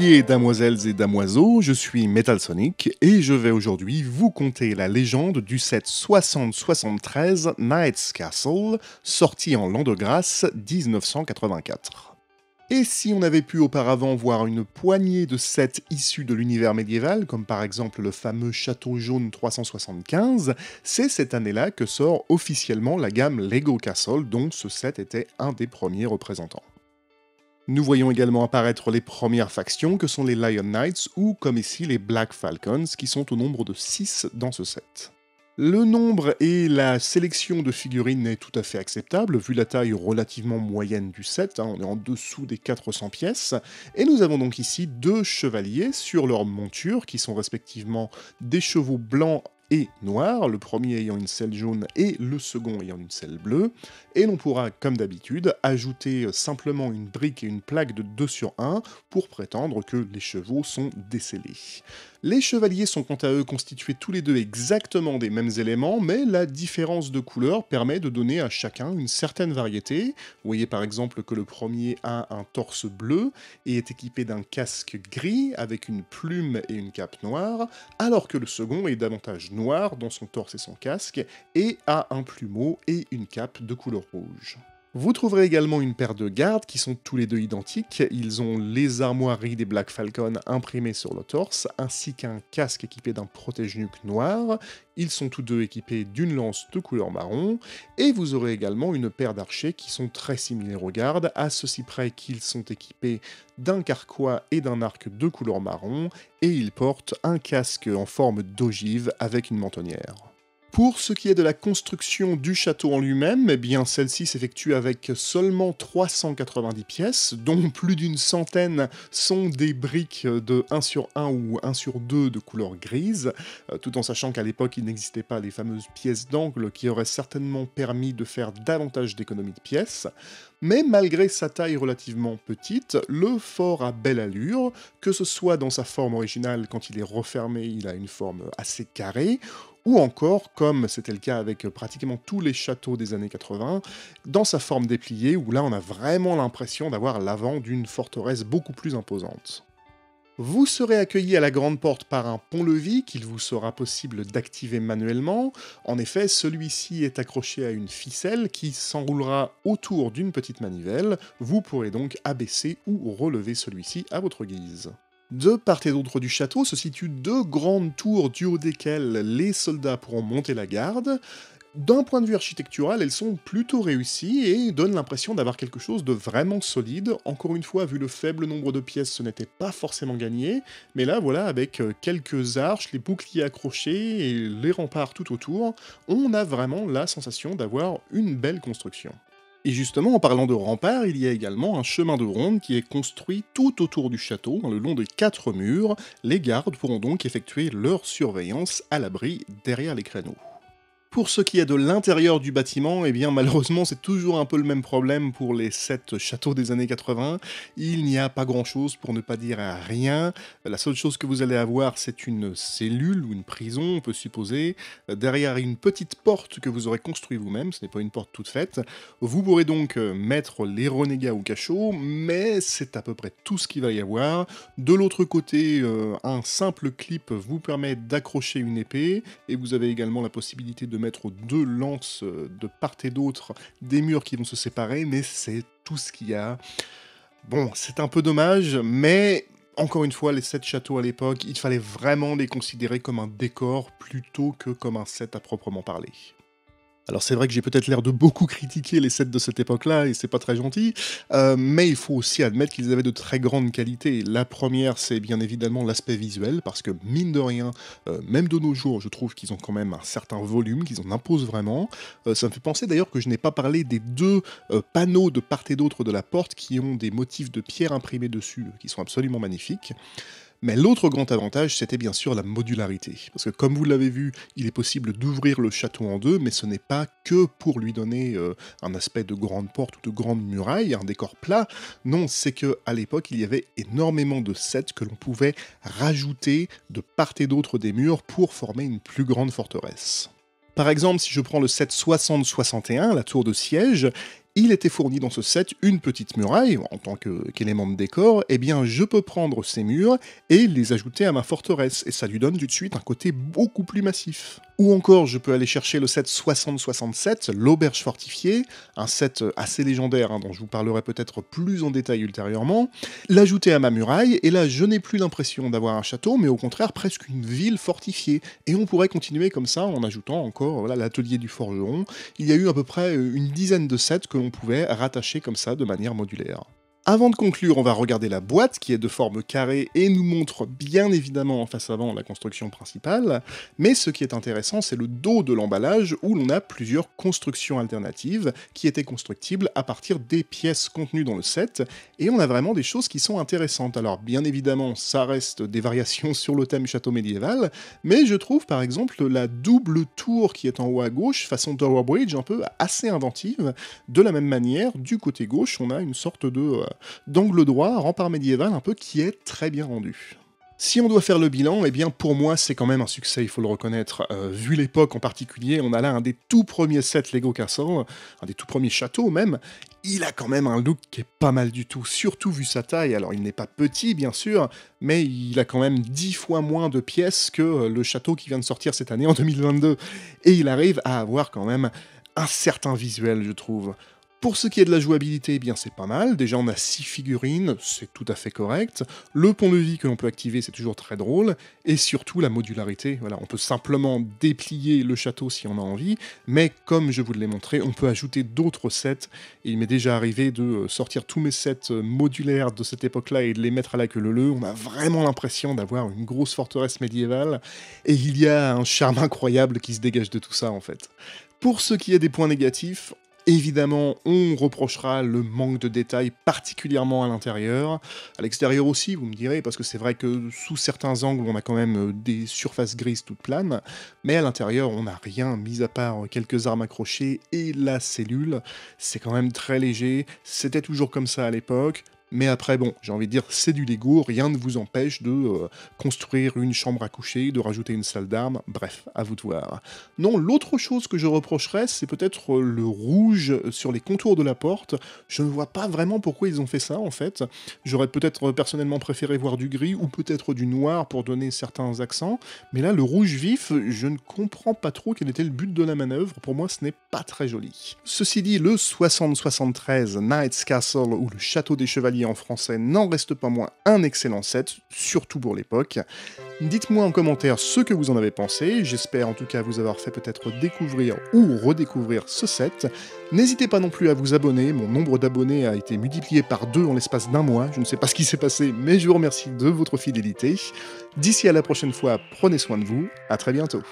chevaliers, damoiselles et damoiseaux, je suis Metal Sonic et je vais aujourd'hui vous conter la légende du set 6073 Knight's Castle, sorti en l'an de grâce 1984. Et si on avait pu auparavant voir une poignée de sets issus de l'univers médiéval, comme par exemple le fameux Château Jaune 375, c'est cette année-là que sort officiellement la gamme Lego Castle, dont ce set était un des premiers représentants. Nous voyons également apparaître les premières factions que sont les Lion Knights ou comme ici les Black Falcons qui sont au nombre de 6 dans ce set. Le nombre et la sélection de figurines est tout à fait acceptable vu la taille relativement moyenne du set, on est en dessous des 400 pièces, et nous avons donc ici deux chevaliers sur leur monture qui sont respectivement des chevaux blancs et noirs, le premier ayant une selle jaune et le second ayant une selle bleue, et l'on pourra, comme d'habitude, ajouter simplement une brique et une plaque de 2 sur 1 pour prétendre que les chevaux sont décellés. Les chevaliers sont quant à eux constitués tous les deux exactement des mêmes éléments, mais la différence de couleur permet de donner à chacun une certaine variété. Vous voyez par exemple que le premier a un torse bleu et est équipé d'un casque gris avec une plume et une cape noire, alors que le second est davantage noir dans son torse et son casque, et a un plumeau et une cape de couleur rouge. Vous trouverez également une paire de gardes qui sont tous les deux identiques, ils ont les armoiries des Black Falcon imprimées sur le torse, ainsi qu'un casque équipé d'un protège-nuque noir, ils sont tous deux équipés d'une lance de couleur marron, et vous aurez également une paire d'archers qui sont très similaires aux gardes, à ceci près qu'ils sont équipés d'un carquois et d'un arc de couleur marron, et ils portent un casque en forme d'ogive avec une mentonnière. Pour ce qui est de la construction du château en lui-même, eh bien celle-ci s'effectue avec seulement 390 pièces, dont plus d'une centaine sont des briques de 1 sur 1 ou 1 sur 2 de couleur grise, tout en sachant qu'à l'époque il n'existait pas les fameuses pièces d'angle qui auraient certainement permis de faire davantage d'économies de pièces. Mais malgré sa taille relativement petite, le fort a belle allure, que ce soit dans sa forme originale quand il est refermé, il a une forme assez carrée, ou encore, comme c'était le cas avec pratiquement tous les châteaux des années 80, dans sa forme dépliée, où là on a vraiment l'impression d'avoir l'avant d'une forteresse beaucoup plus imposante. Vous serez accueilli à la grande porte par un pont-levis qu'il vous sera possible d'activer manuellement. En effet, celui-ci est accroché à une ficelle qui s'enroulera autour d'une petite manivelle. Vous pourrez donc abaisser ou relever celui-ci à votre guise. De part et d'autre du château se situent deux grandes tours du haut desquelles les soldats pourront monter la garde. D'un point de vue architectural, elles sont plutôt réussies et donnent l'impression d'avoir quelque chose de vraiment solide. Encore une fois, vu le faible nombre de pièces, ce n'était pas forcément gagné, mais là, voilà, avec quelques arches, les boucliers accrochés et les remparts tout autour, on a vraiment la sensation d'avoir une belle construction. Et justement, en parlant de remparts, il y a également un chemin de ronde qui est construit tout autour du château, le long de 4 murs. Les gardes pourront donc effectuer leur surveillance à l'abri derrière les créneaux. Pour ce qui est de l'intérieur du bâtiment, eh bien malheureusement c'est toujours un peu le même problème pour les 7 châteaux des années 80, il n'y a pas grand chose pour ne pas dire rien, la seule chose que vous allez avoir c'est une cellule ou une prison on peut supposer, derrière une petite porte que vous aurez construite vous-même, ce n'est pas une porte toute faite, vous pourrez donc mettre les renégats au cachot, mais c'est à peu près tout ce qu'il va y avoir. De l'autre côté, un simple clip vous permet d'accrocher une épée, et vous avez également la possibilité de mettre deux lances de part et d'autre des murs qui vont se séparer, mais c'est tout ce qu'il y a. Bon, c'est un peu dommage, mais encore une fois, les 7 châteaux à l'époque, il fallait vraiment les considérer comme un décor plutôt que comme un set à proprement parler. Alors c'est vrai que j'ai peut-être l'air de beaucoup critiquer les sets de cette époque-là, et c'est pas très gentil, mais il faut aussi admettre qu'ils avaient de très grandes qualités. La première, c'est bien évidemment l'aspect visuel, parce que mine de rien, même de nos jours, je trouve qu'ils ont quand même un certain volume, qu'ils en imposent vraiment. Ça me fait penser d'ailleurs que je n'ai pas parlé des deux panneaux de part et d'autre de la porte qui ont des motifs de pierre imprimés dessus, qui sont absolument magnifiques. Mais l'autre grand avantage, c'était bien sûr la modularité. Parce que comme vous l'avez vu, il est possible d'ouvrir le château en deux, mais ce n'est pas que pour lui donner un aspect de grande porte ou de grande muraille, un décor plat. Non, c'est que à l'époque, il y avait énormément de sets que l'on pouvait rajouter de part et d'autre des murs pour former une plus grande forteresse. Par exemple, si je prends le set 60-61, la tour de siège, il était fourni dans ce set une petite muraille, en tant qu'élément de décor, eh bien je peux prendre ces murs et les ajouter à ma forteresse, et ça lui donne tout de suite un côté beaucoup plus massif. Ou encore, je peux aller chercher le set 60-67, l'auberge fortifiée, un set assez légendaire, dont je vous parlerai peut-être plus en détail ultérieurement, l'ajouter à ma muraille, et là je n'ai plus l'impression d'avoir un château, mais au contraire presque une ville fortifiée. Et on pourrait continuer comme ça en ajoutant encore voilà, l'atelier du forgeron. Il y a eu à peu près une dizaine de sets que l'on pouvait rattacher comme ça de manière modulaire. Avant de conclure, on va regarder la boîte qui est de forme carrée et nous montre bien évidemment en face avant la construction principale, mais ce qui est intéressant c'est le dos de l'emballage où l'on a plusieurs constructions alternatives qui étaient constructibles à partir des pièces contenues dans le set, et on a vraiment des choses qui sont intéressantes. Alors bien évidemment ça reste des variations sur le thème château médiéval, mais je trouve par exemple la double tour qui est en haut à gauche, façon Tower Bridge, un peu assez inventive. De la même manière, du côté gauche on a une sorte d'angle droit, rempart médiéval un peu qui est très bien rendu. Si on doit faire le bilan, eh bien pour moi c'est quand même un succès, il faut le reconnaître. Vu l'époque en particulier, on a là un des tout premiers sets Lego Castle, un des tout premiers châteaux même. Il a quand même un look qui est pas mal du tout, surtout vu sa taille. Alors il n'est pas petit bien sûr, mais il a quand même 10 fois moins de pièces que le château qui vient de sortir cette année en 2022. Et il arrive à avoir quand même un certain visuel, je trouve. Pour ce qui est de la jouabilité, eh bien c'est pas mal. Déjà on a 6 figurines, c'est tout à fait correct. Le pont-levis que l'on peut activer, c'est toujours très drôle. Et surtout la modularité. Voilà, on peut simplement déplier le château si on a envie, mais comme je vous l'ai montré, on peut ajouter d'autres sets. Et il m'est déjà arrivé de sortir tous mes sets modulaires de cette époque-là et de les mettre à la queue leu-leu. On a vraiment l'impression d'avoir une grosse forteresse médiévale. Et il y a un charme incroyable qui se dégage de tout ça en fait. Pour ce qui est des points négatifs, évidemment, on reprochera le manque de détails, particulièrement à l'intérieur. À l'extérieur aussi, vous me direz, parce que c'est vrai que sous certains angles, on a quand même des surfaces grises toutes planes, mais à l'intérieur, on n'a rien, mis à part quelques armes accrochées et la cellule. C'est quand même très léger, c'était toujours comme ça à l'époque. Mais après, bon, j'ai envie de dire, c'est du Lego, rien ne vous empêche de construire une chambre à coucher, de rajouter une salle d'armes, bref, à vous de voir. Non, l'autre chose que je reprocherais, c'est peut-être le rouge sur les contours de la porte. Je ne vois pas vraiment pourquoi ils ont fait ça, en fait. J'aurais peut-être personnellement préféré voir du gris, ou peut-être du noir pour donner certains accents, mais là, le rouge vif, je ne comprends pas trop quel était le but de la manœuvre. Pour moi, ce n'est pas très joli. Ceci dit, le 60-73 Knight's Castle, ou le Château des Chevaliers en français, n'en reste pas moins un excellent set, surtout pour l'époque. Dites-moi en commentaire ce que vous en avez pensé, j'espère en tout cas vous avoir fait peut-être découvrir ou redécouvrir ce set. N'hésitez pas non plus à vous abonner, mon nombre d'abonnés a été multiplié par 2 en l'espace d'un mois, je ne sais pas ce qui s'est passé, mais je vous remercie de votre fidélité. D'ici à la prochaine fois, prenez soin de vous, à très bientôt.